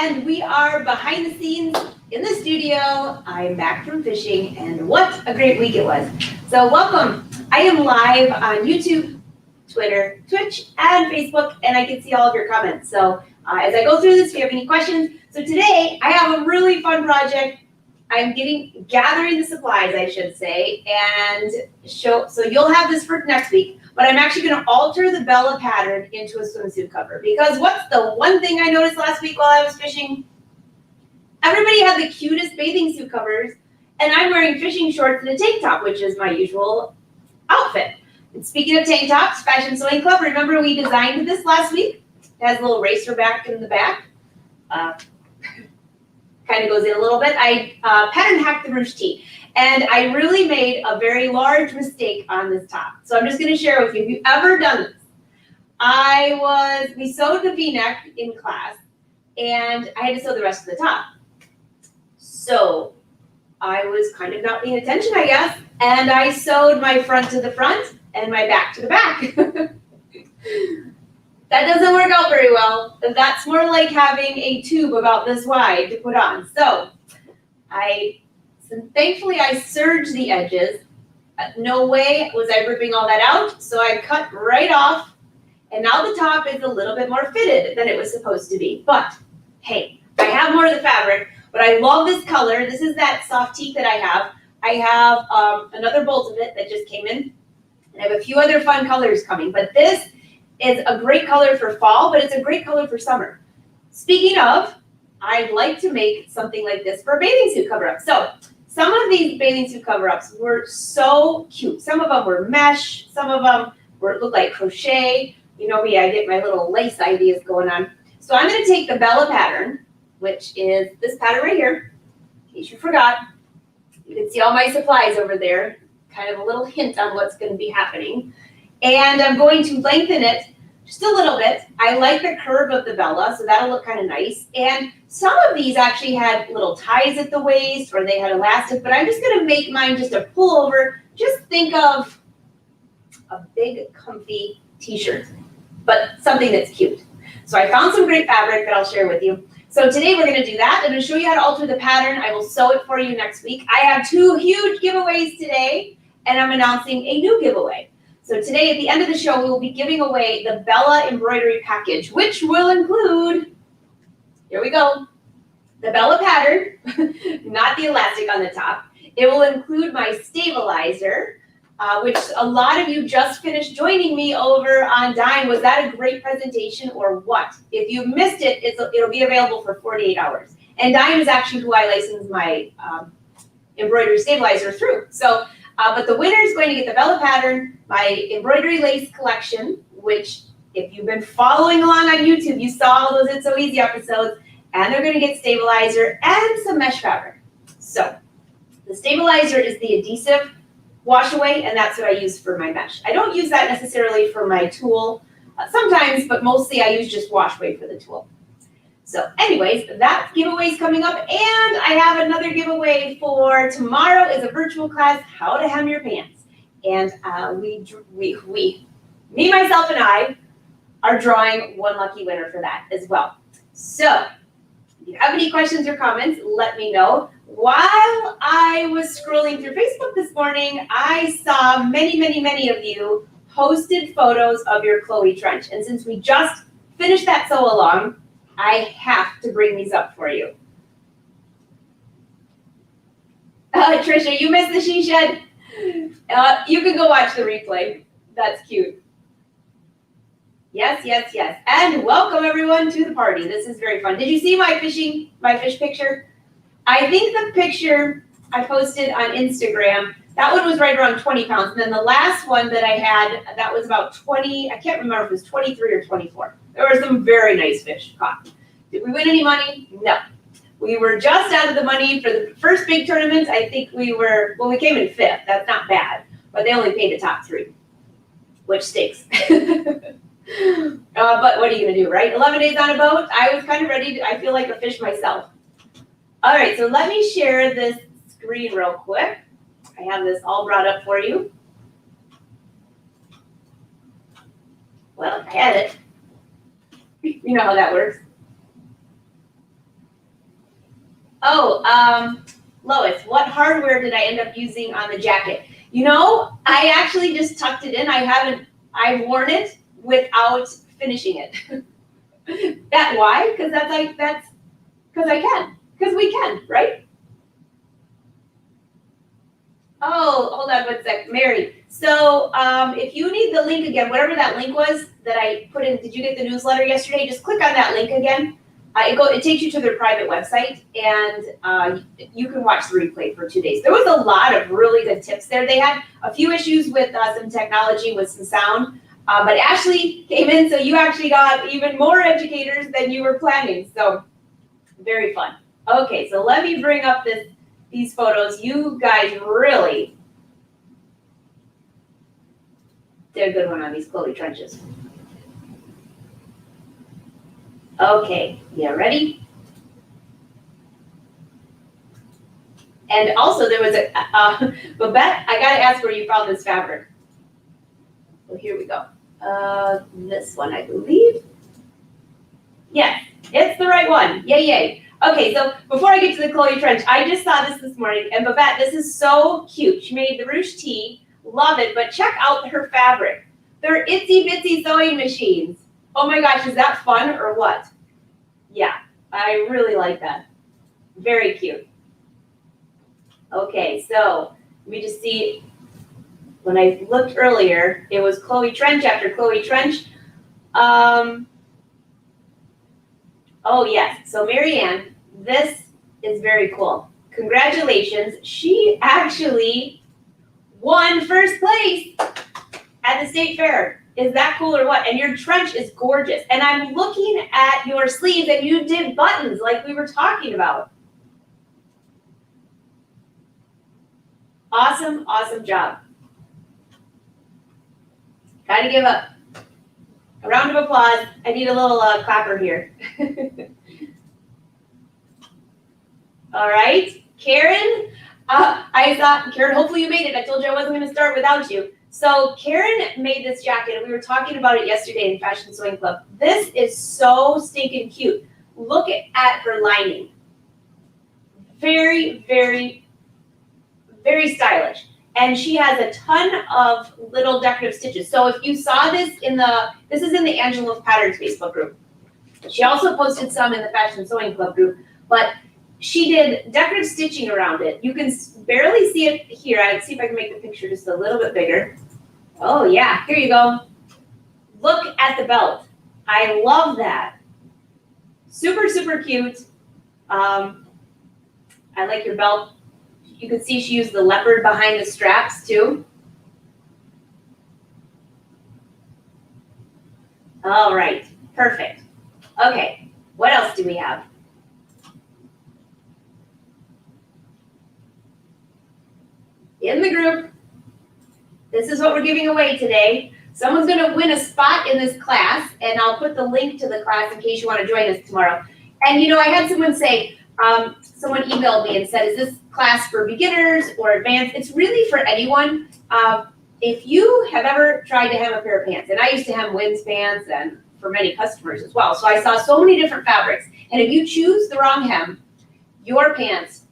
and we are behind the scenes in the studio. I'm back from fishing, and what a great week it was. So welcome. I am live on YouTube, Twitter, Twitch, and Facebook, and I can see all of your comments. So as I go through this, if you have any questions. So today, I have a really fun project. I'm gathering the supplies, I should say, and so you'll have this for next week. But I'm actually going to alter the Bella pattern into a swimsuit cover, because what's the one thing I noticed last week while I was fishing? Everybody had the cutest bathing suit covers, and I'm wearing fishing shorts and a tank top, which is my usual outfit. And speaking of tank tops, Fashion Sewing Club, remember we designed this last week? It has a little racer back in the back. Kind of goes in a little bit. I pattern hacked the ruche tee, and I really made a very large mistake on this top. So I'm just going to share with you. If you've ever done this, we sewed the V-neck in class, and I had to sew the rest of the top. So I was kind of not paying attention, I guess, and I sewed my front to the front and my back to the back. That doesn't work out very well. That's more like having a tube about this wide to put on. So thankfully I serged the edges. No way was I ripping all that out. So I cut right off. And now the top is a little bit more fitted than it was supposed to be. But hey, I have more of the fabric, but I love this color. This is that soft teak that I have. I have another bolt of it that just came in. And I have a few other fun colors coming, but this is a great color for fall, but it's a great color for summer. Speaking of, I'd like to make something like this for a bathing suit cover-up. So some of these bathing suit cover-ups were so cute. Some of them were mesh. Some of them looked like crochet. You know me, I get my little lace ideas going on. So I'm going to take the Bella pattern, which is this pattern right here, in case you forgot. You can see all my supplies over there, kind of a little hint on what's going to be happening. And I'm going to lengthen it just a little bit. I like the curve of the Bella, so that'll look kind of nice. And some of these actually had little ties at the waist, or they had elastic, but I'm just going to make mine just a pullover. Just think of a big, comfy t-shirt, but something that's cute. So I found some great fabric that I'll share with you. So today we're going to do that. I'm going to show you how to alter the pattern. I will sew it for you next week. I have 2 huge giveaways today, and I'm announcing a new giveaway. So today, at the end of the show, we will be giving away the Bella embroidery package, which will include, here we go, the Bella pattern, not the elastic on the top. It will include my stabilizer, which a lot of you just finished joining me over on Dime. Was that a great presentation or what? If you missed it, it'll be available for 48 hours. And Dime is actually who I license my embroidery stabilizer through. So. But the winner is going to get the Bella pattern, my embroidery lace collection, which if you've been following along on YouTube, you saw all those It's So Easy episodes, and they're going to get stabilizer and some mesh fabric. So the stabilizer is the adhesive wash away, and that's what I use for my mesh. I don't use that necessarily for my tool sometimes, but mostly I use just wash away for the tool. So anyways, that giveaway is coming up, and I have another giveaway for tomorrow is a virtual class, How to Hem Your Pants. And me, myself, and I are drawing one lucky winner for that as well. So if you have any questions or comments, let me know. While I was scrolling through Facebook this morning, I saw many of you posted photos of your Chloe trench. And since we just finished that sew along, I have to bring these up for you. Trisha, you missed the she shed. You can go watch the replay. That's cute. Yes. And welcome everyone to the party. This is very fun. Did you see my fish picture? I think the picture I posted on Instagram, that one was right around 20 pounds. And then the last one that I had, that was about 20, I can't remember if it was 23 or 24. There were some very nice fish caught. Did we win any money? No. We were just out of the money for the first big tournament. I think we came in 5th. That's not bad. But they only paid the top 3, which stinks. But what are you going to do, right? 11 days on a boat. I was kind of ready. I feel like a fish myself. All right, so let me share this screen real quick. I have this all brought up for you. Well, I had it. You know how that works. Oh, Lois, what hardware did I end up using on the jacket? You know, I actually just tucked it in. I've worn it without finishing it. Why? Because because I can. Because we can, right? Oh, hold on 1 sec, Mary. So if you need the link again, whatever that link was that I put in, did you get the newsletter yesterday? Just click on that link again. It takes you to their private website, and you can watch the replay for 2 days. There was a lot of really good tips there. They had a few issues with some technology, with some sound, but Ashley came in, so you actually got even more educators than you were planning. So very fun. Okay, so let me bring up these photos. You guys really did a good one on these Chloe trenches. Okay, yeah, ready? And also there was Babette, I gotta ask where you found this fabric. So here we go. This one, I believe. Yes, it's the right one. Yay, yay. Okay, so before I get to the Chloe trench, I just saw this morning, and Babette, this is so cute. She made the ruche tee, love it, but check out her fabric. They're itsy bitsy sewing machines. Oh my gosh, is that fun or what? Yeah, I really like that. Very cute. Okay, so let me just see. When I looked earlier, it was Chloe trench after Chloe trench. Oh yes, so Marianne, this is very cool. Congratulations, she actually won first place at the state fair. Is that cool or what? And your trench is gorgeous. And I'm looking at your sleeves, and you did buttons like we were talking about. Awesome, awesome job. Gotta give a round of applause. I need a little clapper here. All right, Karen. I thought, Karen, hopefully you made it. I told you I wasn't going to start without you. So Karen made this jacket, and we were talking about it yesterday in Fashion Sewing Club. This is so stinking cute. Look at her lining. Very, very, very stylish. And she has a ton of little decorative stitches. So if you saw this this is in the Angela Patterns Facebook group. She also posted some in the Fashion Sewing Club group, but she did decorative stitching around it. You can barely see it here. I'd see if I can make the picture just a little bit bigger. Oh yeah, here you go. Look at the belt. I love that. Super, super cute. I like your belt. You can see she used the leopard behind the straps too. All right, perfect. Okay, what else do we have? In the group, this is what we're giving away today. Someone's gonna win a spot in this class, and I'll put the link to the class in case you wanna join us tomorrow. And you know, I had someone say, someone emailed me and said, is this class for beginners or advanced? It's really for anyone. If you have ever tried to hem a pair of pants, and I used to hem Wynn's pants and for many customers as well. So I saw so many different fabrics. And if you choose the wrong hem, your pants,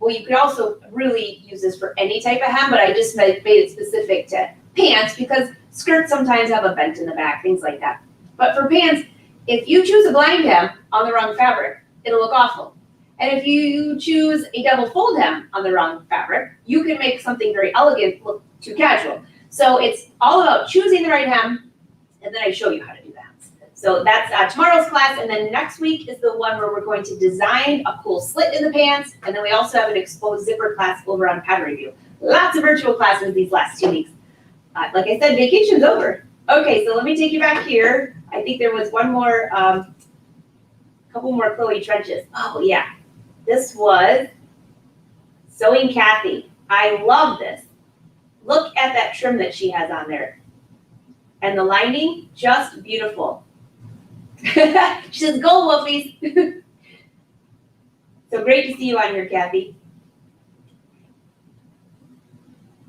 well, you could also really use this for any type of hem, but I just made it specific to pants because skirts sometimes have a bent in the back, things like that. But for pants, if you choose a blind hem on the wrong fabric, it'll look awful. And if you choose a double fold hem on the wrong fabric, you can make something very elegant look too casual. So it's all about choosing the right hem, and then I show you how to do that. So that's tomorrow's class, and then next week is the one where we're going to design a cool slit in the pants, and then we also have an exposed zipper class over on Pattern Review. Lots of virtual classes these last 2 weeks. Like I said, vacation's over. Okay, so let me take you back here. I think there was one more, couple more Chloe trenches. Oh yeah, this was Sewing Kathy. I love this. Look at that trim that she has on there. And the lining, just beautiful. She says, go Wolfies. So great to see you on here, Kathy.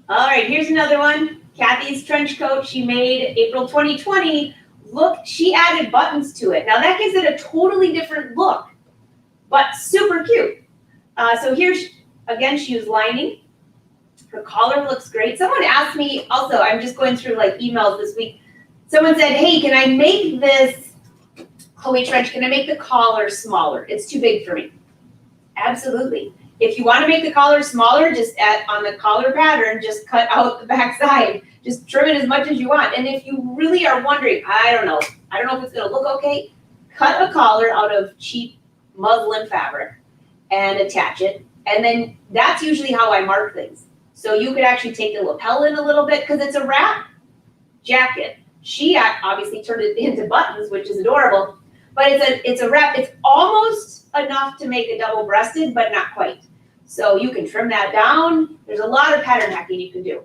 All right, here's another one. Kathy's trench coat she made April 2020. Look, she added buttons to it. Now that gives it a totally different look, but super cute. So here's, again, she used lining. Her collar looks great. Someone asked me, also, I'm just going through like emails this week. Someone said, hey, can I make this Chloe trench, can I make the collar smaller? It's too big for me. Absolutely. If you want to make the collar smaller, just on the collar pattern, just cut out the back side. Just trim it as much as you want. And if you really are wondering, I don't know if it's going to look okay, cut a collar out of cheap muslin fabric and attach it. And then that's usually how I mark things. So you could actually take the lapel in a little bit because it's a wrap jacket. She obviously turned it into buttons, which is adorable. But it's a wrap. It's almost enough to make a double-breasted, but not quite. So you can trim that down. There's a lot of pattern hacking you can do.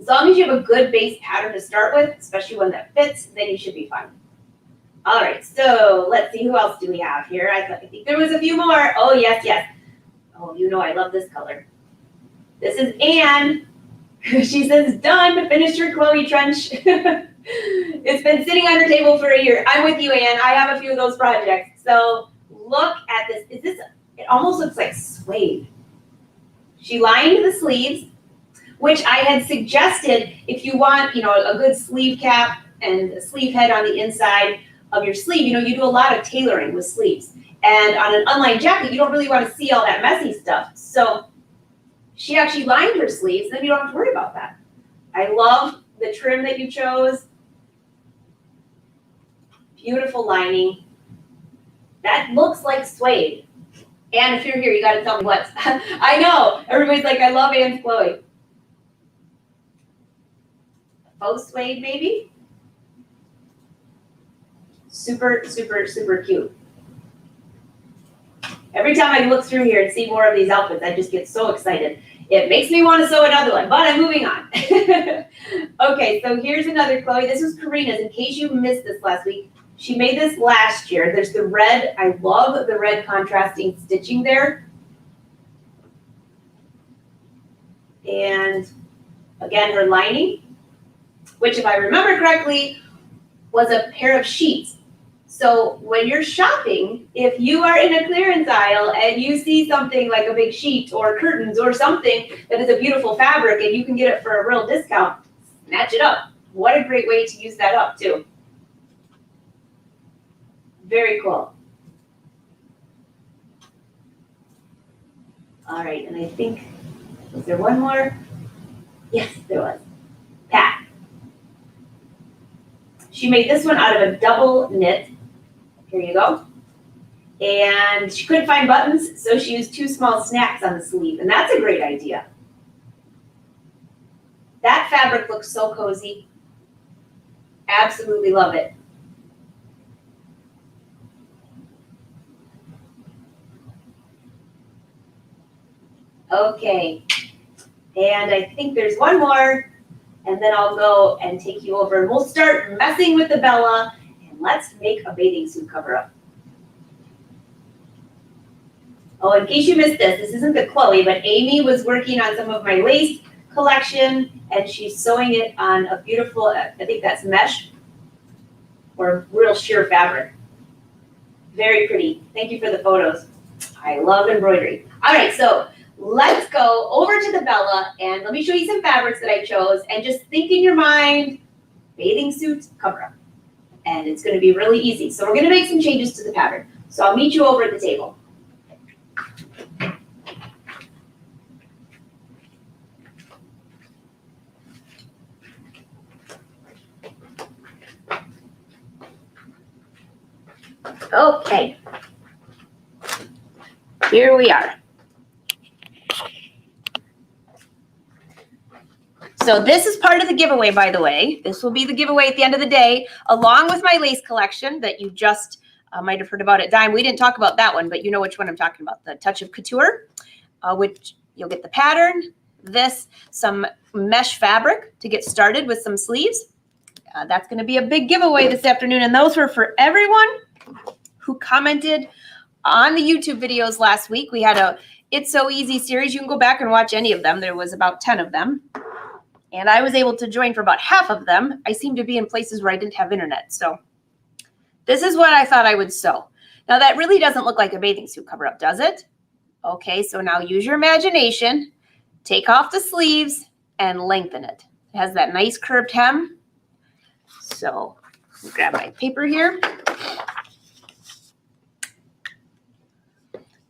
As long as you have a good base pattern to start with, especially one that fits, then you should be fine. All right, so let's see, who else do we have here? I think there was a few more. Oh, yes, yes. Oh, you know I love this color. This is Anne. She says, done, finished your Chloe trench. It's been sitting on her table for a year. I'm with you, Anne. I have a few of those projects. So look at this. It almost looks like suede. She lined the sleeves, which I had suggested if you want, a good sleeve cap and a sleeve head on the inside of your sleeve. You do a lot of tailoring with sleeves. And on an unlined jacket, you don't really want to see all that messy stuff. So she actually lined her sleeves, then you don't have to worry about that. I love the trim that you chose. Beautiful lining. That looks like suede. And if you're here, you got to tell me what. I know. Everybody's like, I love Anne's Chloe. Faux suede, maybe? Super, super, super cute. Every time I look through here and see more of these outfits, I just get so excited. It makes me want to sew another one, but I'm moving on. Okay, so here's another Chloe. This was Karina's. In case you missed this last week, she made this last year. There's the red. I love the red contrasting stitching there. And again, her lining, which if I remember correctly, was a pair of sheets. So when you're shopping, if you are in a clearance aisle and you see something like a big sheet or curtains or something that is a beautiful fabric and you can get it for a real discount, snatch it up. What a great way to use that up too. Very cool. All right, and I think, was there one more? Yes, there was. Pat. She made this one out of a double knit. Here you go. And she couldn't find buttons, so she used 2 small snaps on the sleeve, and that's a great idea. That fabric looks so cozy. Absolutely love it. Okay, and I think there's one more, and then I'll go and take you over, and we'll start messing with the Bella. Let's make a bathing suit cover up. Oh, in case you missed this isn't the Chloe, but Amy was working on some of my lace collection, and she's sewing it on a beautiful, I think that's mesh or real sheer fabric. Very pretty. Thank you for the photos. I love embroidery. All right, so let's go over to the Bella, and let me show you some fabrics that I chose, and just think in your mind, bathing suit cover up. And it's going to be really easy. So we're going to make some changes to the pattern. So I'll meet you over at the table. Okay. Here we are. So this is part of the giveaway, by the way. This will be the giveaway at the end of the day, along with my lace collection that you just might have heard about at Dime. We didn't talk about that one, but you know which one I'm talking about, the Touch of Couture, which you'll get the pattern, some mesh fabric to get started with some sleeves. That's going to be a big giveaway this afternoon, and those were for everyone who commented on the YouTube videos last week. We had a It's So Easy series. You can go back and watch any of them. There was about 10 of them. And I was able to join for about half of them. I seem to be in places where I didn't have internet. So this is what I thought I would sew. Now that really doesn't look like a bathing suit cover up, does it? Okay, so now use your imagination. Take off the sleeves and lengthen it. It has that nice curved hem. So grab my paper here.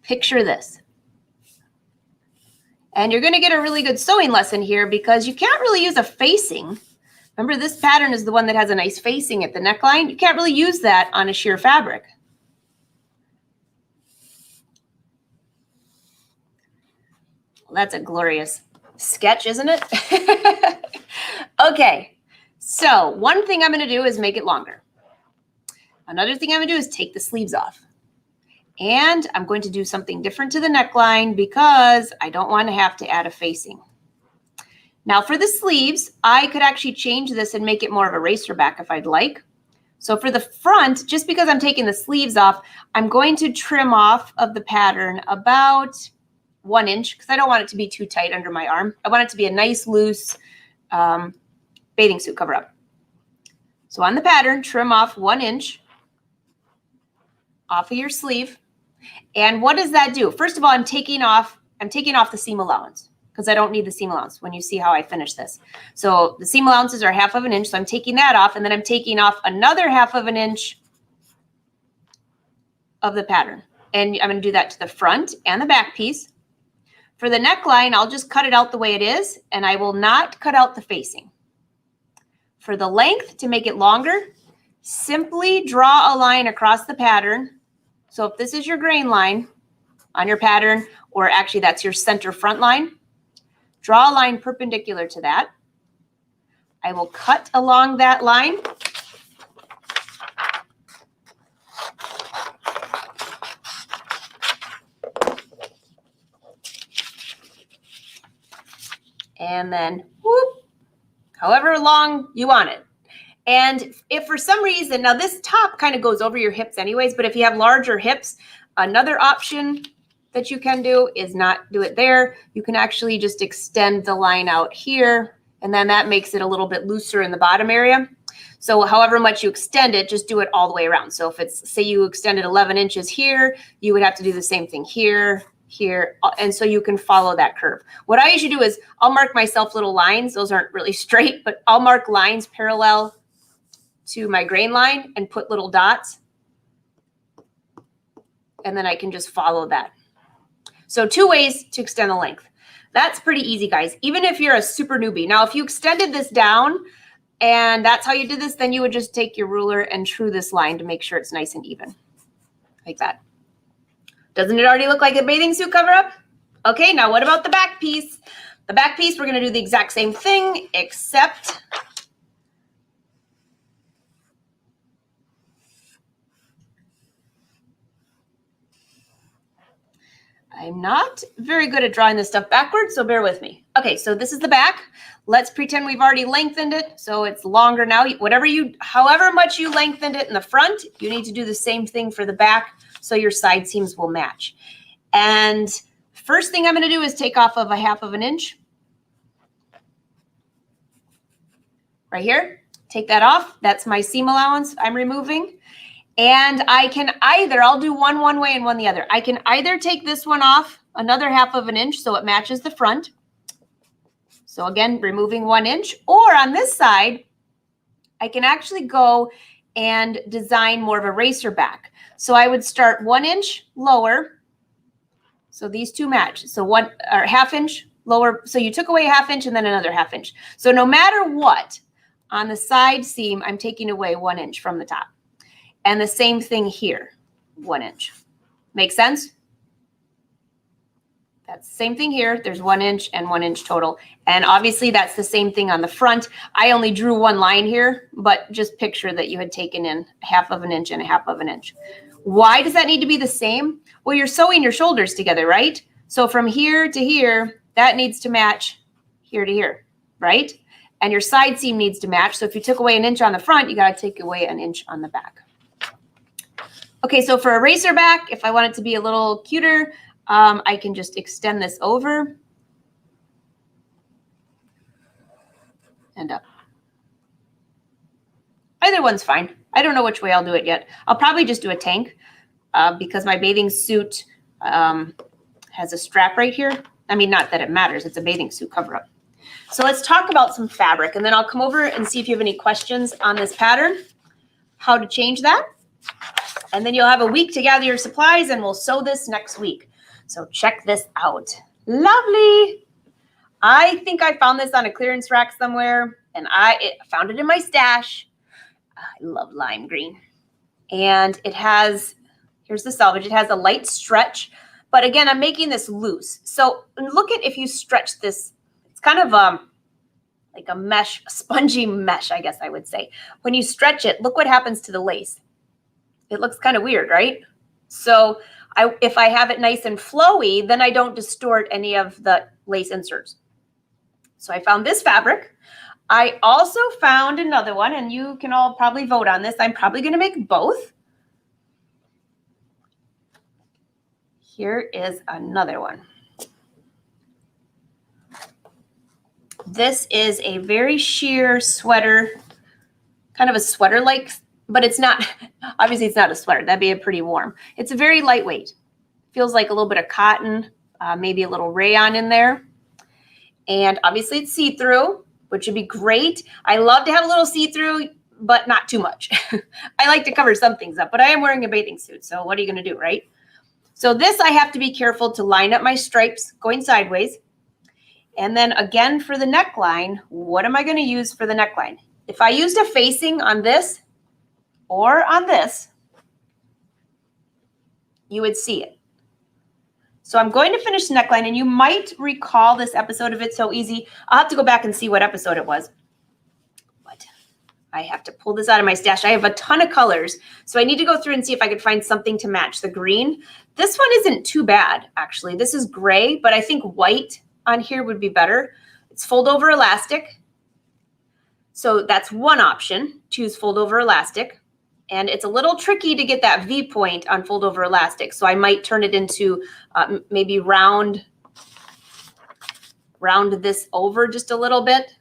Picture this. And you're going to get a really good sewing lesson here because you can't really use a facing. Remember, this pattern is the one that has a nice facing at the neckline. You can't really use that on a sheer fabric. Well, that's a glorious sketch, isn't it? Okay, so one thing I'm going to do is make it longer. Another thing I'm going to do is take the sleeves off. And I'm going to do something different to the neckline because I don't want to have to add a facing. Now for the sleeves, I could actually change this and make it more of a racer back if I'd like. So for the front, just because I'm taking the sleeves off, I'm going to trim off of the pattern about 1 inch because I don't want it to be too tight under my arm. I want it to be a nice loose bathing suit cover up. So on the pattern, trim off 1 inch off of your sleeve. And what does that do? First of all, I'm taking off the seam allowance because I don't need the seam allowance when you see how I finish this. So the seam allowances are 1/2 inch. So I'm taking that off, and then I'm taking off another 1/2 inch of the pattern. And I'm going to do that to the front and the back piece. For the neckline, I'll just cut it out the way it is, and I will not cut out the facing. For the length, to make it longer, simply draw a line across the pattern. So if this is your grain line on your pattern, or actually that's your center front line, draw a line perpendicular to that. I will cut along that line. And then whoop, however long you want it. And if for some reason, now this top kind of goes over your hips anyways, but if you have larger hips, another option that you can do is not do it there. You can actually just extend the line out here, and then that makes it a little bit looser in the bottom area. So however much you extend it, just do it all the way around. So if it's, say you extended 11 inches here, you would have to do the same thing here, here, and so you can follow that curve. What I usually do is I'll mark myself little lines. Those aren't really straight, but I'll mark lines parallel to my grain line and put little dots. And then I can just follow that. So 2 ways to extend the length. That's pretty easy, guys, even if you're a super newbie. Now, if you extended this down and that's how you did this, then you would just take your ruler and true this line to make sure it's nice and even, like that. Doesn't it already look like a bathing suit cover up? Okay, now what about the back piece? The back piece, we're going to do the exact same thing, except I'm not very good at drawing this stuff backwards, so bear with me. Okay, so this is the back. Let's pretend we've already lengthened it, so it's longer now. However much you lengthened it in the front, you need to do the same thing for the back so your side seams will match. And first thing I'm going to do is take off of 1/2 inch. Right here. Take that off. That's my seam allowance I'm removing. And I can either, I'll do one way and one the other. I can either take this one off another 1/2 inch so it matches the front. So again, removing 1 inch. Or on this side, I can actually go and design more of a racer back. So I would start 1 inch lower. So these two match. So 1.5 inch lower. So you took away 1/2 inch and then another 1/2 inch. So no matter what, on the side seam, I'm taking away 1 inch from the top. And the same thing here, 1 inch. Make sense? That's the same thing here. There's 1 inch and 1 inch total. And obviously that's the same thing on the front. I only drew one line here, but just picture that you had taken in 1/2 inch and 1/2 inch. Why does that need to be the same? Well, you're sewing your shoulders together, right? So from here to here, that needs to match here to here, right? And your side seam needs to match. So if you took away 1 inch on the front, you got to take away 1 inch on the back. Okay, so for a racer back, if I want it to be a little cuter, I can just extend this over and up. Either one's fine. I don't know which way I'll do it yet. I'll probably just do a tank because my bathing suit has a strap right here. I mean, not that it matters. It's a bathing suit cover-up. So let's talk about some fabric, and then I'll come over and see if you have any questions on this pattern, how to change that. And then you'll have a week to gather your supplies, and we'll sew this next week. So check this out. Lovely. I think I found this on a clearance rack somewhere, and I found it in my stash. I love lime green. And it has, here's the selvage. It has a light stretch, but again, I'm making this loose. So look at if you stretch this. It's kind of like a mesh, a spongy mesh, I guess I would say. When you stretch it, look what happens to the lace. It looks kind of weird, right? So if I have it nice and flowy, then I don't distort any of the lace inserts. So I found this fabric. I also found another one, and you can all probably vote on this. I'm probably going to make both. Here is another one. This is a very sheer sweater, kind of a sweater-like, but it's not, obviously it's not a sweater. That'd be a pretty warm. It's a very lightweight. Feels like a little bit of cotton, maybe a little rayon in there. And obviously it's see-through, which would be great. I love to have a little see-through, but not too much. I like to cover some things up, but I am wearing a bathing suit, so what are you going to do, right? So this I have to be careful to line up my stripes going sideways. And then again for the neckline, what am I going to use for the neckline? If I used a facing on this or on this, you would see it. So I'm going to finish the neckline, and you might recall this episode of It's So Easy. I'll have to go back and see what episode it was. But I have to pull this out of my stash. I have a ton of colors, so I need to go through and see if I could find something to match the green. This one isn't too bad, actually. This is gray, but I think white on here would be better. It's fold over elastic. So that's one option, choose fold over elastic. And it's a little tricky to get that V point on fold over elastic. So I might turn it into maybe round this over just a little bit.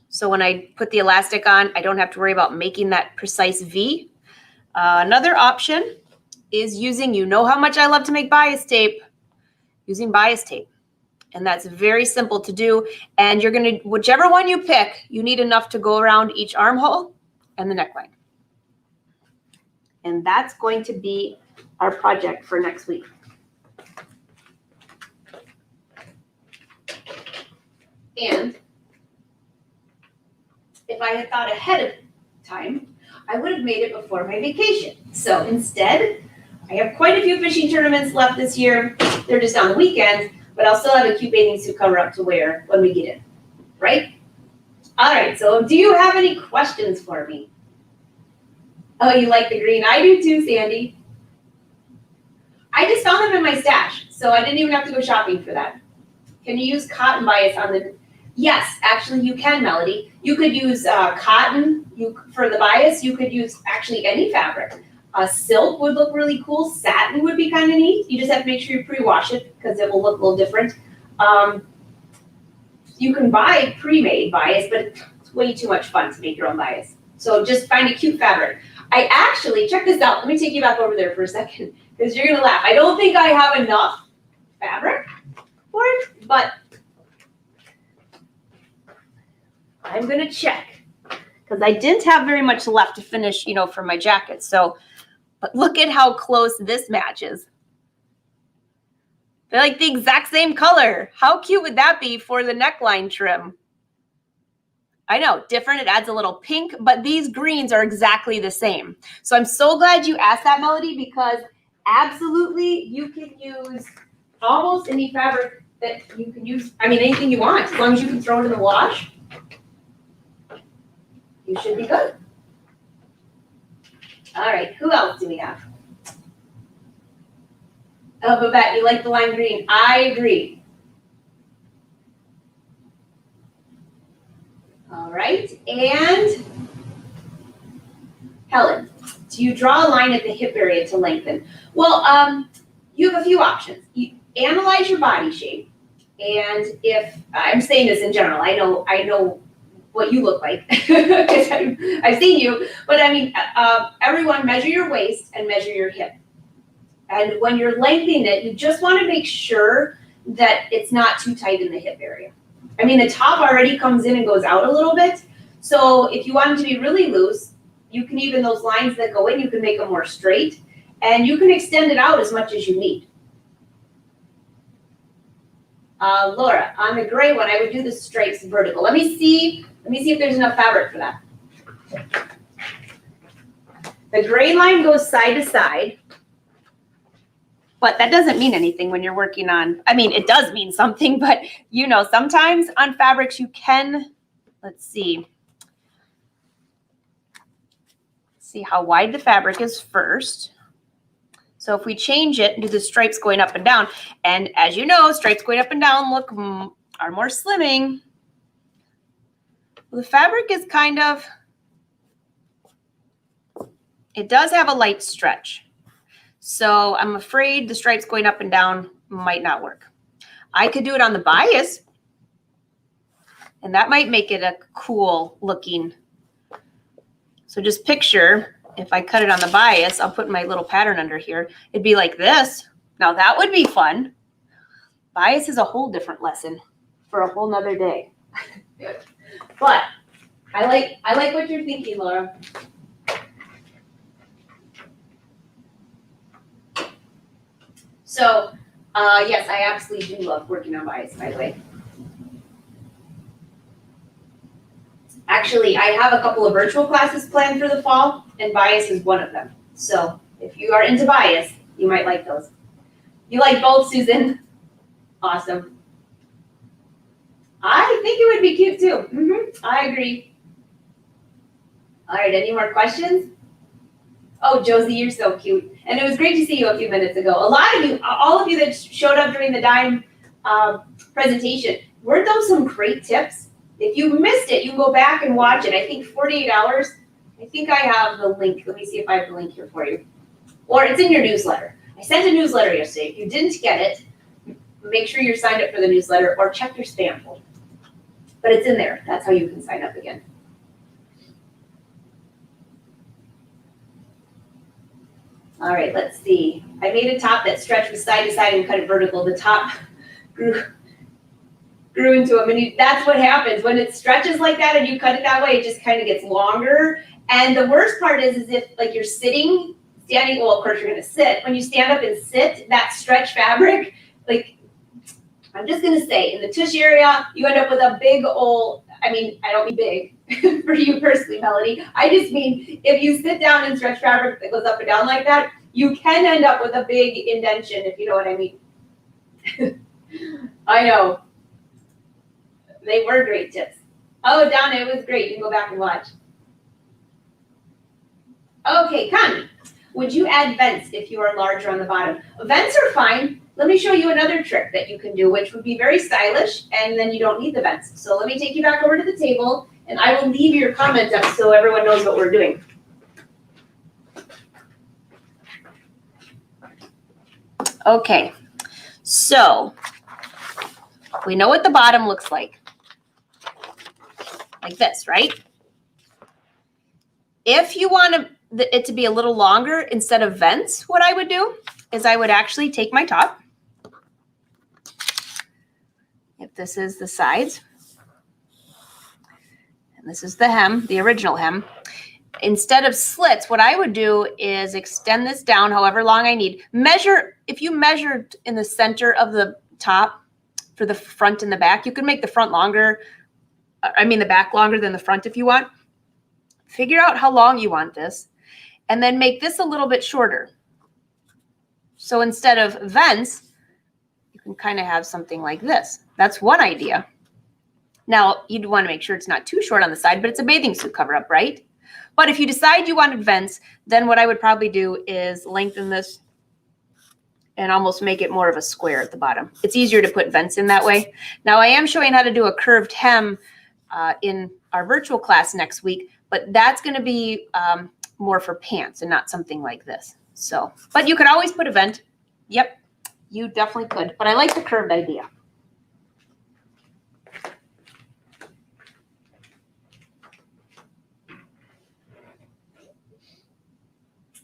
So when I put the elastic on, I don't have to worry about making that precise V. Another option is using, you know how much I love to make bias tape, using bias tape. And that's very simple to do. And you're going to, whichever one you pick, you need enough to go around each armhole and the neckline. And that's going to be our project for next week. And if I had thought ahead of time, I would have made it before my vacation. So instead, I have quite a few fishing tournaments left this year. They're just on the weekends, but I'll still have a cute bathing suit cover up to wear when we get in, right? All right, so do you have any questions for me? Oh, you like the green? I do too, Sandy. I just found them in my stash, so I didn't even have to go shopping for that. Can you use cotton bias on the... Yes, actually you can, Melody. You could use cotton for the bias. You could use actually any fabric. Silk would look really cool. Satin would be kind of neat. You just have to make sure you pre-wash it because it will look a little different. You can buy pre-made bias, but it's way too much fun to make your own bias. So just find a cute fabric. I actually, check this out. Let me take you back over there for a second because you're going to laugh. I don't think I have enough fabric for it, but I'm going to check because I didn't have very much left to finish, you know, for my jacket. So, but look at how close this matches. They're like the exact same color. How cute would that be for the neckline trim? I know, different. It adds a little pink, but these greens are exactly the same. So I'm so glad you asked that, Melody, because absolutely you can use almost any fabric that you can use. I mean, anything you want, as long as you can throw it in the wash. You should be good. All right, who else do we have? Oh, Babette, you like the lime green. I agree. All right, and Helen, do you draw a line at the hip area to lengthen? Well, you have a few options. You analyze your body shape, and if I'm saying this in general, I know what you look like because I've seen you, but I mean, everyone measure your waist and measure your hip. And when you're lengthening it, you just want to make sure that it's not too tight in the hip area. I mean, the top already comes in and goes out a little bit. So if you want it to be really loose, you can even, those lines that go in, you can make them more straight. And you can extend it out as much as you need. Laura, on the gray one, I would do the stripes vertical. Let me see if there's enough fabric for that. The gray line goes side to side. But that doesn't mean anything when you're working on, I mean, it does mean something, but you know, sometimes on fabrics you can, let's see how wide the fabric is first. So if we change it and do the stripes going up and down, and as you know, stripes going up and down are more slimming. Well, the fabric is kind of, it does have a light stretch. So I'm afraid the stripes going up and down might not work. I could do it on the bias, and that might make it a cool looking. So just picture, if I cut it on the bias, I'll put my little pattern under here. It'd be like this. Now that would be fun. Bias is a whole different lesson for a whole nother day. But I like what you're thinking, Laura. So, yes, I absolutely do love working on bias, by the way. Actually, I have a couple of virtual classes planned for the fall, and bias is one of them. So if you are into bias, you might like those. You like both, Susan? Awesome. I think it would be cute too. I agree. All right, any more questions? Oh, Josie, you're so cute. And it was great to see you a few minutes ago. A lot of you, all of you that showed up during the Dime presentation, weren't those some great tips? If you missed it, you can go back and watch it. I think 48 hours. I think I have the link. Let me see if I have the link here for you. Or it's in your newsletter. I sent a newsletter yesterday. If you didn't get it, make sure you're signed up for the newsletter or check your spam folder. But it's in there. That's how you can sign up again. All right, let's see. I made a top that stretched from side to side and cut it vertical. The top grew into a mini. That's what happens when it stretches like that and you cut it that way. It just kind of gets longer. And the worst part is if like you're standing. Well, of course you're going to sit. When you stand up and sit, that stretch fabric, like I'm just going to say, in the tush area, you end up with a big old. I mean, I don't mean big for you personally, Melody. I just mean if you sit down and stretch fabric that goes up and down like that, you can end up with a big indentation, if you know what I mean. I know. They were great tips. Oh, Donna, it was great. You can go back and watch. Okay, Connie, would you add vents if you are larger on the bottom? Vents are fine. Let me show you another trick that you can do, which would be very stylish, and then you don't need the vents. So let me take you back over to the table, and I will leave your comments up so everyone knows what we're doing. Okay, so we know what the bottom looks like this, right? If you want it to be a little longer instead of vents, what I would do is I would actually take my top. If this is the sides, and this is the hem, the original hem, instead of slits, what I would do is extend this down however long I need. Measure, if you measured in the center of the top for the front and the back, you can make the front longer, the back longer than the front if you want. Figure out how long you want this, and then make this a little bit shorter. So instead of vents, you can kind of have something like this. That's one idea. Now, you'd want to make sure it's not too short on the side, but it's a bathing suit cover up, right? But if you decide you wanted vents, then what I would probably do is lengthen this and almost make it more of a square at the bottom. It's easier to put vents in that way. Now, I am showing how to do a curved hem in our virtual class next week, but that's going to be more for pants and not something like this. So, but you could always put a vent. Yep, you definitely could. But I like the curved idea.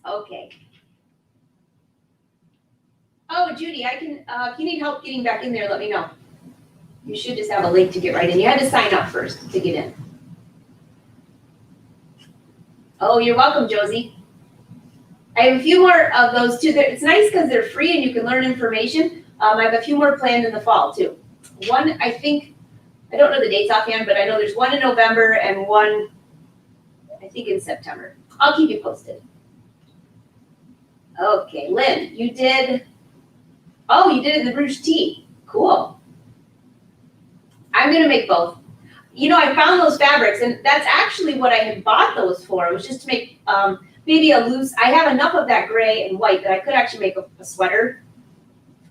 Okay. Judy, I can, if you need help getting back in there, let me know. You should just have a link to get right in. You had to sign up first to get in. Oh, you're welcome, Josie. I have a few more of those too. It's nice because they're free and you can learn information. I have a few more planned in the fall too. One, I think, I don't know the dates offhand, but I know there's one in November and one, I think, in September. I'll keep you posted. Okay, Lynn, you did it in the Bruges tea. Cool. I'm gonna make both. You know, I found those fabrics, and that's actually what I had bought those for. It was just to make maybe a loose, I have enough of that gray and white that I could actually make a sweater,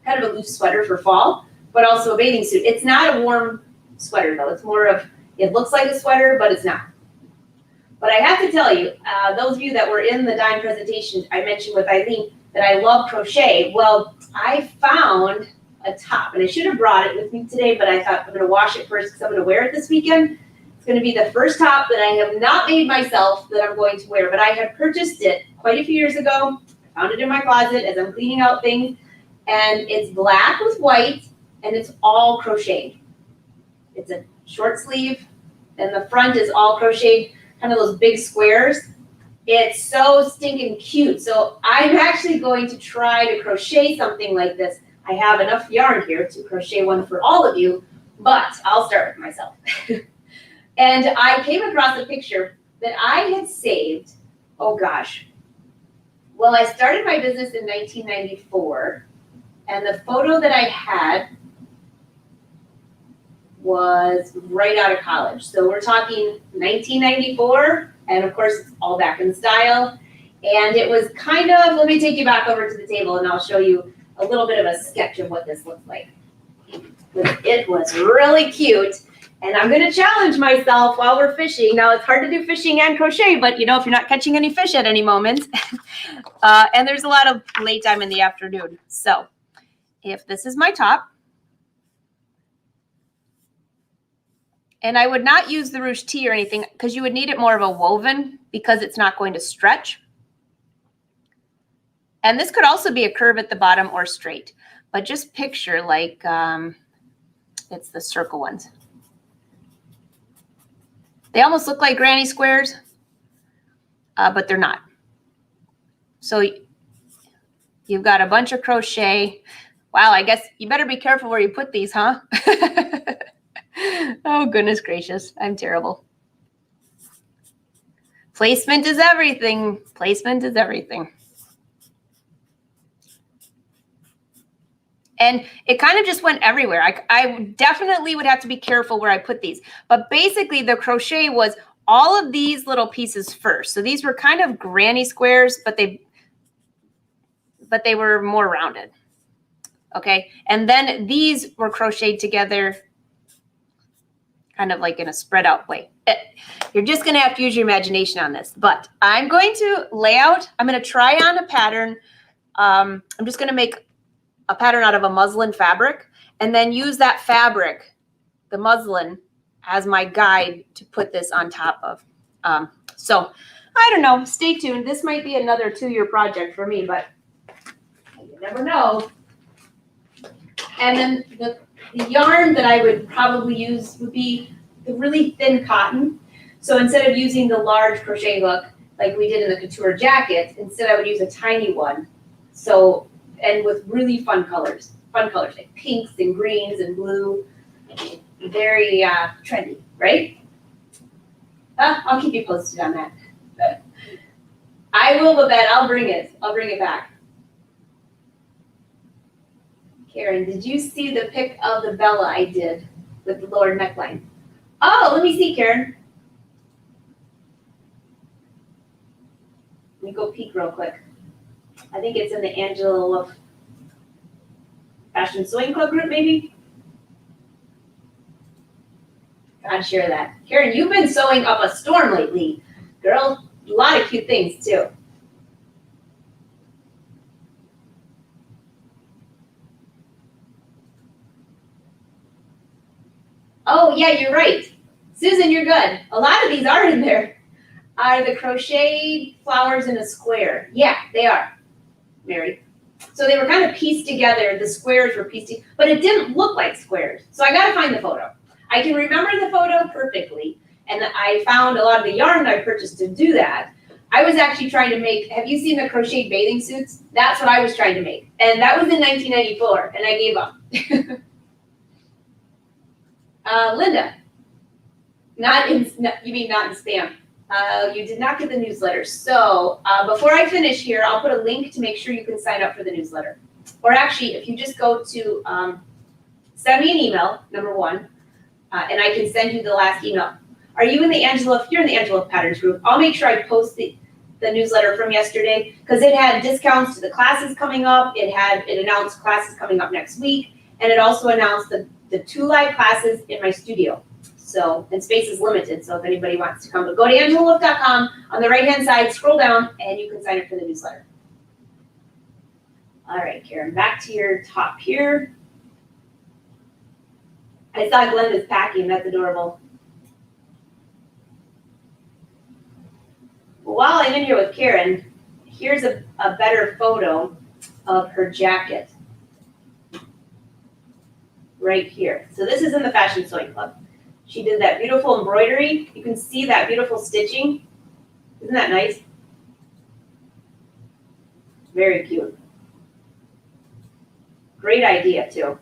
kind of a loose sweater for fall, but also a bathing suit. It's not a warm sweater though. It's more of, it looks like a sweater, but it's not. But I have to tell you, those of you that were in the dime presentation I mentioned with Eileen that I love crochet, well, I found a top, and I should have brought it with me today, but I thought I'm gonna wash it first because I'm gonna wear it this weekend. It's gonna be the first top that I have not made myself that I'm going to wear, but I had purchased it quite a few years ago. I found it in my closet as I'm cleaning out things, and it's black with white, and it's all crocheted. It's a short sleeve, and the front is all crocheted, kind of those big squares. It's so stinking cute. So I'm actually going to try to crochet something like this. I have enough yarn here to crochet one for all of you, but I'll start with myself. And I came across a picture that I had saved, oh gosh. Well, I started my business in 1994, and the photo that I had was right out of college. So we're talking 1994, and of course it's all back in style. And it was kind of, let me take you back over to the table and I'll show you a little bit of a sketch of what this looks like. It was really cute. And I'm gonna challenge myself while we're fishing. Now it's hard to do fishing and crochet, but you know, if you're not catching any fish at any moment, and there's a lot of late time in the afternoon. So if this is my top, and I would not use the ruche tee or anything because you would need it more of a woven because it's not going to stretch. And this could also be a curve at the bottom or straight, but just picture like it's the circle ones. They almost look like granny squares, but they're not. So you've got a bunch of crochet. Wow, I guess you better be careful where you put these, huh? Oh, goodness gracious. I'm terrible. Placement is everything. Placement is everything. And it kind of just went everywhere. I definitely would have to be careful where I put these. But basically, the crochet was all of these little pieces first. So these were kind of granny squares, but they were more rounded. Okay. And then these were crocheted together kind of like in a spread out way. You're just going to have to use your imagination on this. But I'm going to lay out. I'm going to try on a pattern. I'm just going to make a pattern out of a muslin fabric and then use that fabric, the muslin, as my guide to put this on top of. So I don't know, stay tuned. This might be another 2-year project for me, but you never know. And then the yarn that I would probably use would be the really thin cotton. So instead of using the large crochet hook like we did in the couture jacket, instead I would use a tiny one. So, and with really fun colors like pinks and greens and blue, very trendy, right? I'll keep you posted on that. I will, Babette, I'll bring it back. Karen, did you see the pic of the Bella I did with the lower neckline? Oh, let me see, Karen. Let me go peek real quick. I think it's in the Angela Love Fashion Sewing Club group, maybe? God, share that. Karen, you've been sewing up a storm lately. Girl, a lot of cute things, too. Oh, yeah, you're right. Susan, you're good. A lot of these are in there. Are the crocheted flowers in a square? Yeah, they are, Mary. So they were kind of pieced together. The squares were pieced together, but it didn't look like squares. So I got to find the photo. I can remember the photo perfectly. And I found a lot of the yarn I purchased to do that. I was actually trying to make, have you seen the crochet bathing suits? That's what I was trying to make. And that was in 1994, and I gave up. Linda, you mean not in spam. You did not get the newsletter. So before I finish here, I'll put a link to make sure you can sign up for the newsletter. Or actually, if you just go to send me an email, number one, and I can send you the last email. Are you in the Angela? If you're in the Angela Patterns group, I'll make sure I post the newsletter from yesterday because it had discounts to the classes coming up. It announced classes coming up next week, and it also announced the 2 live classes in my studio. So, and space is limited, so if anybody wants to come, but go to angelawolf.com. On the right-hand side, scroll down, and you can sign up for the newsletter. All right, Karen, back to your top here. I saw Glenda's packing. That's adorable. While I'm in here with Karen, here's a better photo of her jacket right here. So this is in the Fashion Sewing Club. She did that beautiful embroidery. You can see that beautiful stitching. Isn't that nice? Very cute. Great idea too.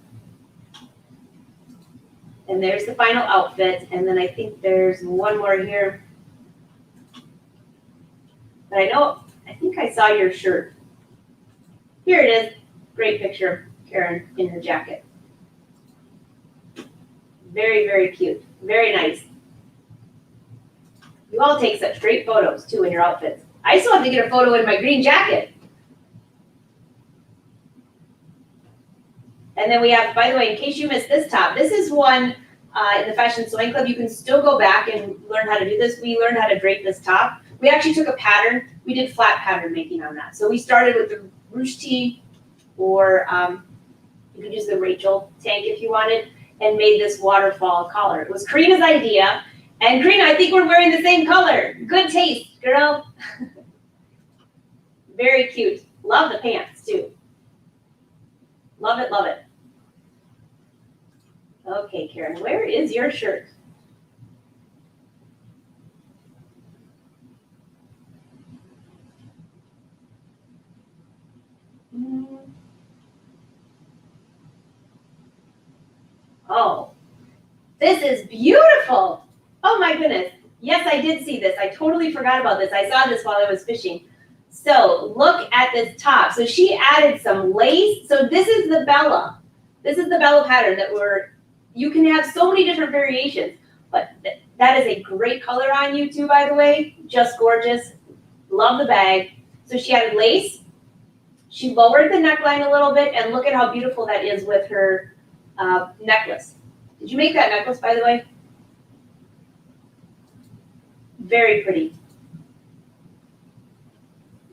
And there's the final outfit. And then I think there's one more here. But I think I saw your shirt. Here it is. Great picture of Karen in her jacket. Very, very cute. Very nice. You all take such great photos, too, in your outfits. I still have to get a photo in my green jacket. And then we have, by the way, in case you missed this top, this is one in the Fashion Sewing Club. You can still go back and learn how to do this. We learned how to drape this top. We actually took a pattern. We did flat pattern making on that. So we started with the ruche tee, or you could use the Rachel tank if you wanted, and made this waterfall collar. It was Karina's idea. And Karina, I think we're wearing the same color. Good taste, girl. Very cute. Love the pants, too. Love it, love it. Okay, Karen, where is your shirt? Oh, this is beautiful. Oh my goodness. Yes, I did see this. I totally forgot about this. I saw this while I was fishing. So look at this top. So she added some lace. So this is the Bella. This is the Bella pattern that you can have so many different variations, but that is a great color on you too, by the way. Just gorgeous. Love the bag. So she added lace. She lowered the neckline a little bit, and look at how beautiful that is with her necklace. Did you make that necklace, by the way? Very pretty.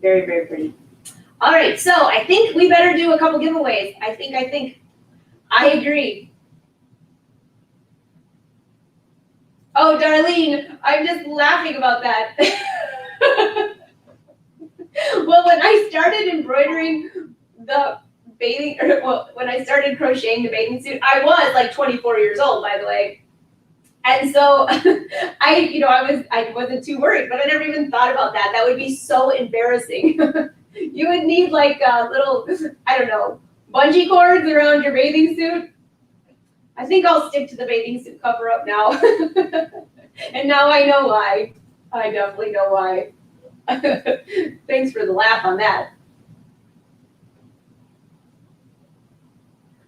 Very, very pretty. All right, so I think we better do a couple giveaways. I think. I agree. Oh, Darlene, I'm just laughing about that. Well, when I started embroidering when I started crocheting the bathing suit, I was like 24 years old, by the way. And so I wasn't too worried, but I never even thought about that. That would be so embarrassing. You would need like a little, I don't know, bungee cords around your bathing suit. I think I'll stick to the bathing suit cover up now. And now I know why. I definitely know why. Thanks for the laugh on that.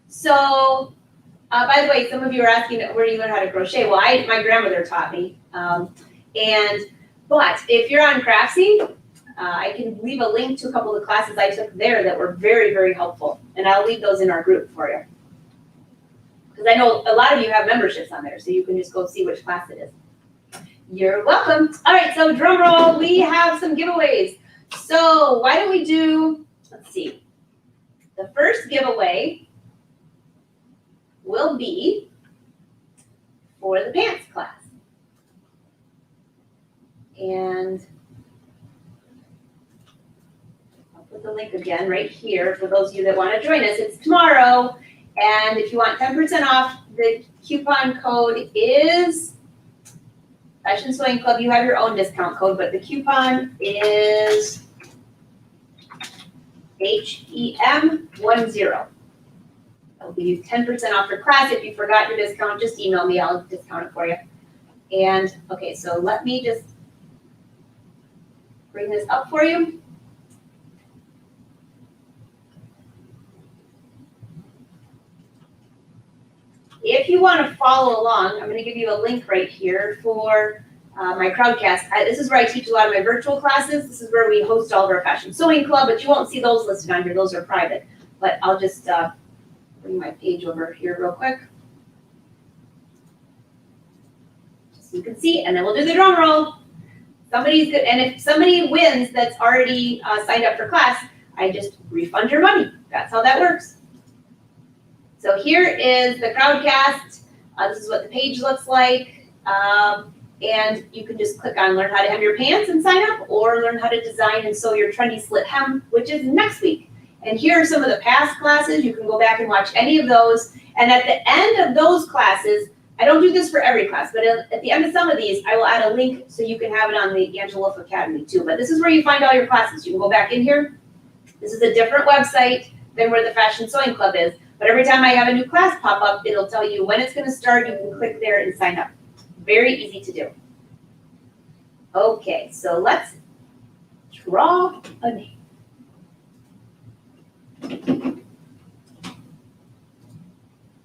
So, by the way, some of you are asking, where do you learn how to crochet? Well, my grandmother taught me. But if you're on Craftsy, I can leave a link to a couple of classes I took there that were very, very helpful. And I'll leave those in our group for you. Because I know a lot of you have memberships on there, so you can just go see which class it is. You're welcome. All right, so drum roll, we have some giveaways. So why don't we do, let's see. The first giveaway will be for the pants class. And I'll put put the link again right here for those of you that want to join us. It's tomorrow. And if you want 10% off, the coupon code is Fashion Sewing Club. You have your own discount code, but the coupon is HEM10. I'll give you 10% off your class. If you forgot your discount, just email me. I'll discount it for you. And okay, so let me just bring this up for you. If you want to follow along, I'm going to give you a link right here for my Crowdcast. This is where I teach a lot of my virtual classes. This is where we host all of our Fashion Sewing Club, but you won't see those listed on here. Those are private. But I'll just bring my page over here real quick, just so you can see, and then we'll do the drum roll. Somebody's good, and if somebody wins that's already signed up for class, I just refund your money. That's how that works. So here is the Crowdcast. This is what the page looks like. And you can just click on Learn How to Hem Your Pants and sign up, or Learn How to Design and Sew Your Trendy Slit Hem, which is next week. And here are some of the past classes. You can go back and watch any of those. And at the end of those classes, I don't do this for every class, but at the end of some of these, I will add a link so you can have it on the Angela Wolf Academy too. But this is where you find all your classes. You can go back in here. This is a different website than where the Fashion Sewing Club is. But every time I have a new class pop up, it'll tell you when it's going to start. You can click there and sign up. Very easy to do. Okay, so let's draw a name.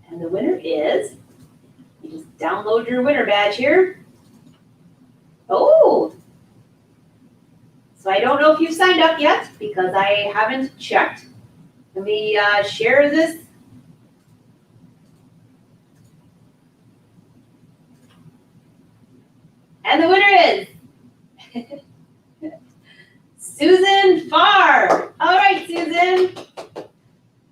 And the winner is, you just download your winner badge here. Oh, so I don't know if you've signed up yet because I haven't checked. Let me share this. And the winner is Susan Farr. All right, Susan.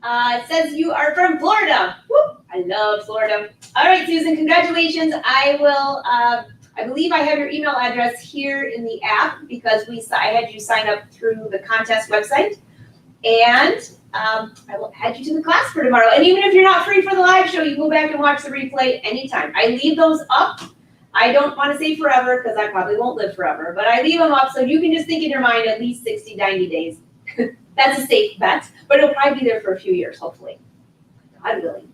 It says you are from Florida. Woo, I love Florida. All right, Susan, congratulations. I will, I believe I have your email address here in the app because I had you sign up through the contest website. And I will add you to the class for tomorrow. And even if you're not free for the live show, you can go back and watch the replay anytime. I leave those up. I don't want to say forever because I probably won't live forever, but I leave them up so you can just think in your mind at least 60, 90 days. That's a safe bet, but it'll probably be there for a few years, hopefully. God willing.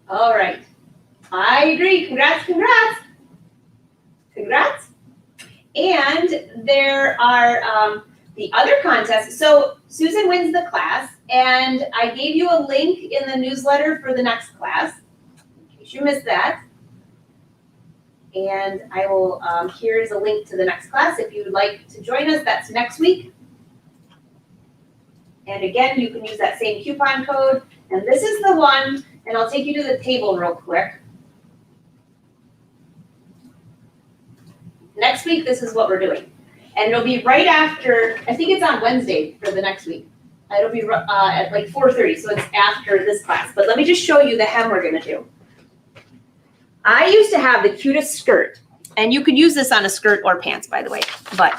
All right. I agree. Congrats, congrats. Congrats. And there are the other contests. So Susan wins the class, and I gave you a link in the newsletter for the next class, in case you missed that. And I will, here's a link to the next class if you would like to join us. That's next week. And again, you can use that same coupon code. And this is the one, and I'll take you to the table real quick. Next week, this is what we're doing. And it'll be right after, I think it's on Wednesday for the next week. It'll be at like 4:30, so it's after this class. But let me just show you the hem we're gonna do. I used to have the cutest skirt, and you could use this on a skirt or pants, by the way. But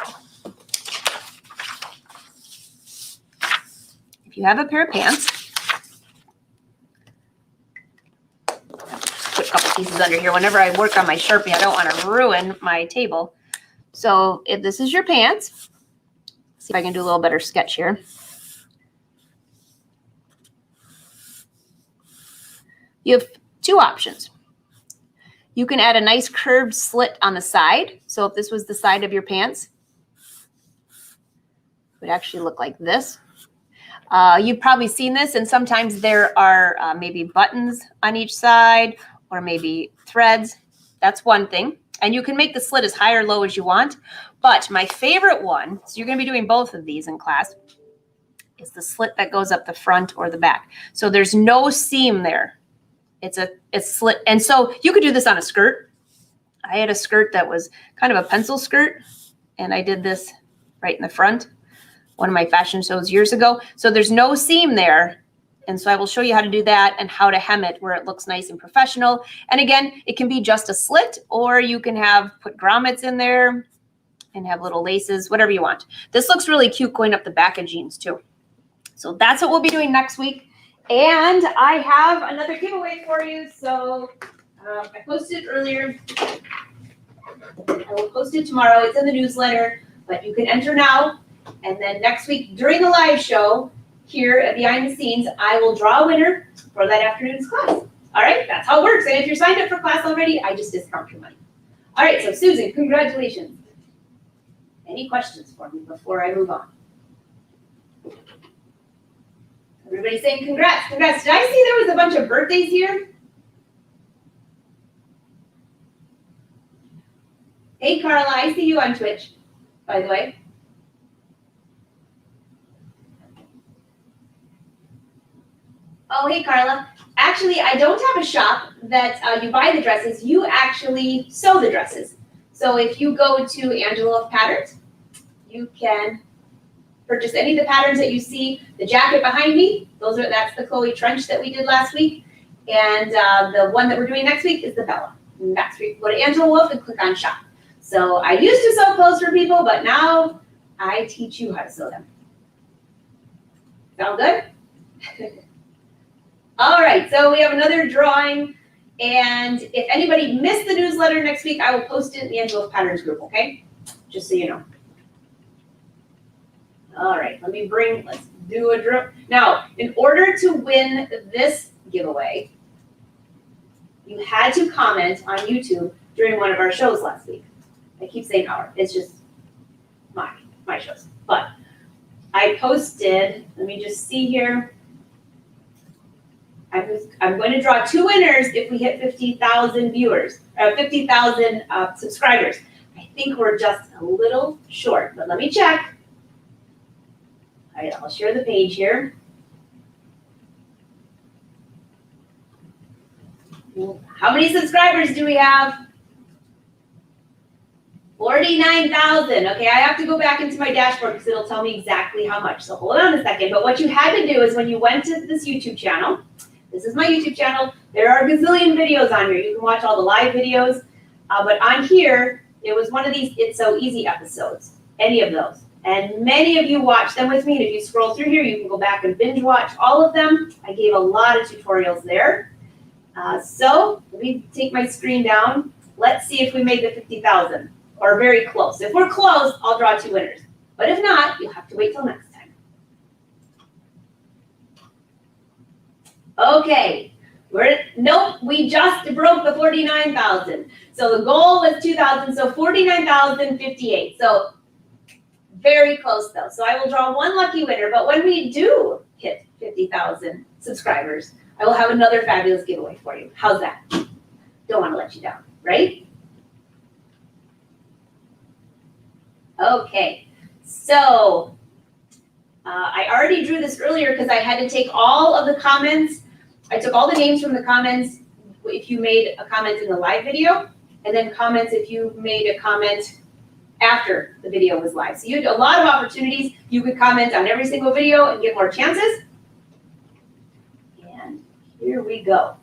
if you have a pair of pants, put a couple pieces under here. Whenever I work on my Sharpie, I don't want to ruin my table. So if this is your pants, see if I can do a little better sketch here. You have two options. You can add a nice curved slit on the side. So if this was the side of your pants, it would actually look like this. You've probably seen this, and sometimes there are maybe buttons on each side or maybe threads. That's one thing. And you can make the slit as high or low as you want. But my favorite one, so you're going to be doing both of these in class, is the slit that goes up the front or the back. So there's no seam there. It's slit. And so you could do this on a skirt. I had a skirt that was kind of a pencil skirt, and I did this right in the front, one of my fashion shows years ago. So there's no seam there, And so I will show you how to do that and how to hem it where it looks nice and professional. And again, it can be just a slit, or you can put grommets in there and have little laces, whatever you want. This looks really cute going up the back of jeans too. So that's what we'll be doing next week. And I have another giveaway for you. So I posted it earlier. I will post it tomorrow. It's in the newsletter, but you can enter now. And then next week during the live show here at Behind the Scenes, I will draw a winner for that afternoon's class. All right, that's how it works. And if you're signed up for class already, I just discount your money. All right, so Susan, congratulations. Any questions for me before I move on? Everybody's saying congrats, congrats. Did I see there was a bunch of birthdays here? Hey, Carla, I see you on Twitch, by the way. Oh, hey, Carla. Actually, I don't have a shop that you buy the dresses. You actually sew the dresses. So if you go to Angela of Patterns, you can purchase any of the patterns that you see. The jacket behind me, that's the Chloe trench that we did last week. And the one that we're doing next week is the Bella. And that's where you can go to Angela Wolf and click on shop. So I used to sew clothes for people, but now I teach you how to sew them. Sound good? All right, so we have another drawing. And if anybody missed the newsletter next week, I will post it in the Angela Wolf Patterns group, okay? Just so you know. All right, let's do a draw. Now, in order to win this giveaway, you had to comment on YouTube during one of our shows last week. I keep saying our, it's just my shows. But I posted, let me just see here. I'm going to draw 2 winners if we hit 50,000 viewers, or 50,000 subscribers. I think we're just a little short, but let me check. All right, I'll share the page here. How many subscribers do we have? 49,000. Okay, I have to go back into my dashboard because it'll tell me exactly how much. So hold on a second. But what you had to do is when you went to this YouTube channel, this is my YouTube channel, there are a gazillion videos on here. You can watch all the live videos. But on here, it was one of these It's So Easy episodes, any of those. And many of you watched them with me. And if you scroll through here, you can go back and binge watch all of them. I gave a lot of tutorials there. So let me take my screen down. Let's see if we made the 50,000 or very close. If we're close, I'll draw 2 winners. But if not, you'll have to wait till next time. Okay, nope, we just broke the 49,000. So the goal was 2,000, so 49,058. So very close though. So I will draw 1 lucky winner, but when we do hit 50,000 subscribers, I will have another fabulous giveaway for you. How's that? Don't want to let you down, right? Okay, so I already drew this earlier because I had to take all of the comments. I took all the names from the comments if you made a comment in the live video, and then comments if you made a comment after the video was live. So you had a lot of opportunities. You could comment on every single video and get more chances. And here we go.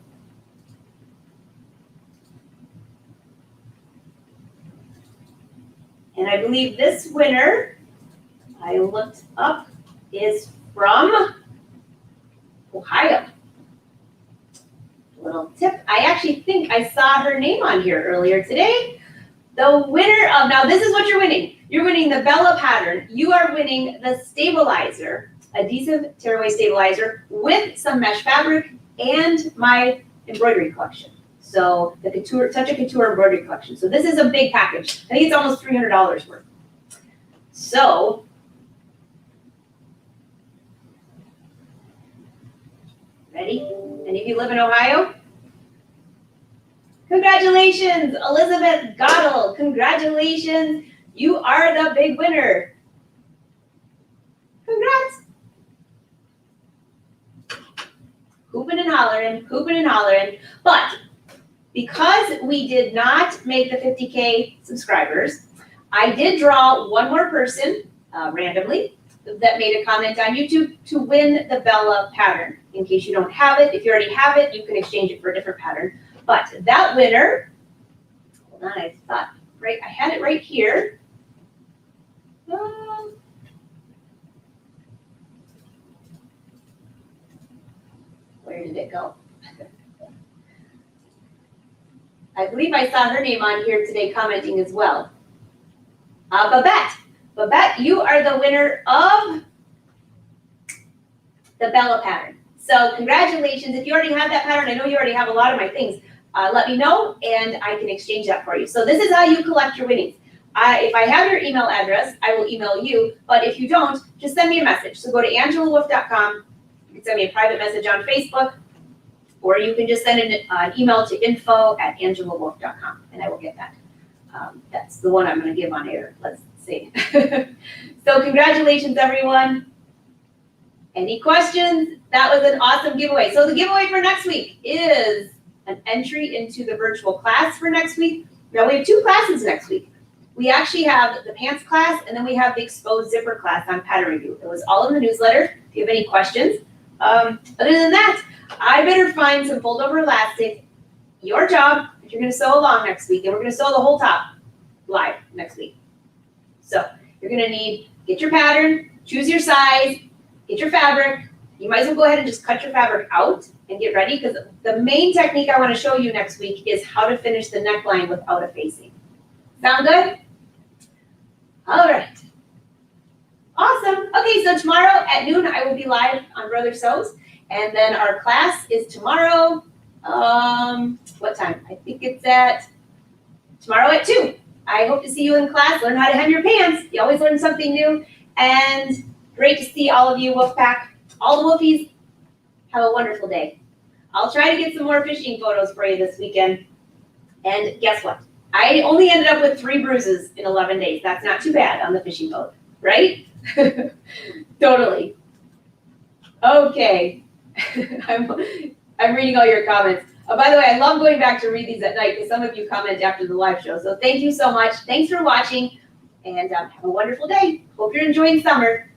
And I believe this winner, I looked up, is from Ohio. Little tip, I actually think I saw her name on here earlier today. The winner of, now this is what you're winning. You're winning the Bella pattern. You are winning the stabilizer, adhesive tearaway stabilizer with some mesh fabric and my embroidery collection. So the couture, Touch of Couture embroidery collection. So this is a big package. I think it's almost $300 worth. So ready? Any of you live in Ohio? Congratulations, Elizabeth Goddell. Congratulations. You are the big winner. Congrats. Hooping and hollering. But because we did not make the 50K subscribers, I did draw 1 more person randomly that made a comment on YouTube to win the Bella pattern. in case you don't have it. If you already have it, you can exchange it for a different pattern. But that winner, hold on, I thought, right, I had it right here. Where did it go? I believe I saw her name on here today commenting as well. Babette. Babette, you are the winner of the Bella pattern. So congratulations. If you already have that pattern, I know you already have a lot of my things. Let me know and I can exchange that for you. So this is how you collect your winnings. If I have your email address, I will email you. But if you don't, just send me a message. So go to angelawolf.com. You can send me a private message on Facebook, or you can just send an email to info@angelawolf.com, and I will get that. That's the one I'm going to give on air. Let's see. So congratulations, everyone. Any questions? That was an awesome giveaway. So the giveaway for next week is an entry into the virtual class for next week. Now we have 2 classes next week. We actually have the pants class, and then we have the exposed zipper class on pattern review. It was all in the newsletter. If you have any questions. Other than that, I better find some fold over elastic. Your job, if you're going to sew along next week, and we're going to sew the whole top live next week. So you're going to need, get your pattern, choose your size, get your fabric. You might as well go ahead and just cut your fabric out and get ready, because the main technique I want to show you next week is how to finish the neckline without a facing. Sound good? All right. Awesome. Okay, so tomorrow at noon, I will be live on Brother Sews. And then our class is tomorrow, what time? I think it's tomorrow at 2. I hope to see you in class. Learn how to hem your pants. You always learn something new. And great to see all of you, Wolfpack. All the Wolfies, have a wonderful day. I'll try to get some more fishing photos for you this weekend. And guess what? I only ended up with 3 bruises in 11 days. That's not too bad on the fishing boat, right? Totally. Okay. I'm reading all your comments. Oh, by the way, I love going back to read these at night because some of you comment after the live show. So thank you so much. Thanks for watching, and have a wonderful day. Hope you're enjoying summer.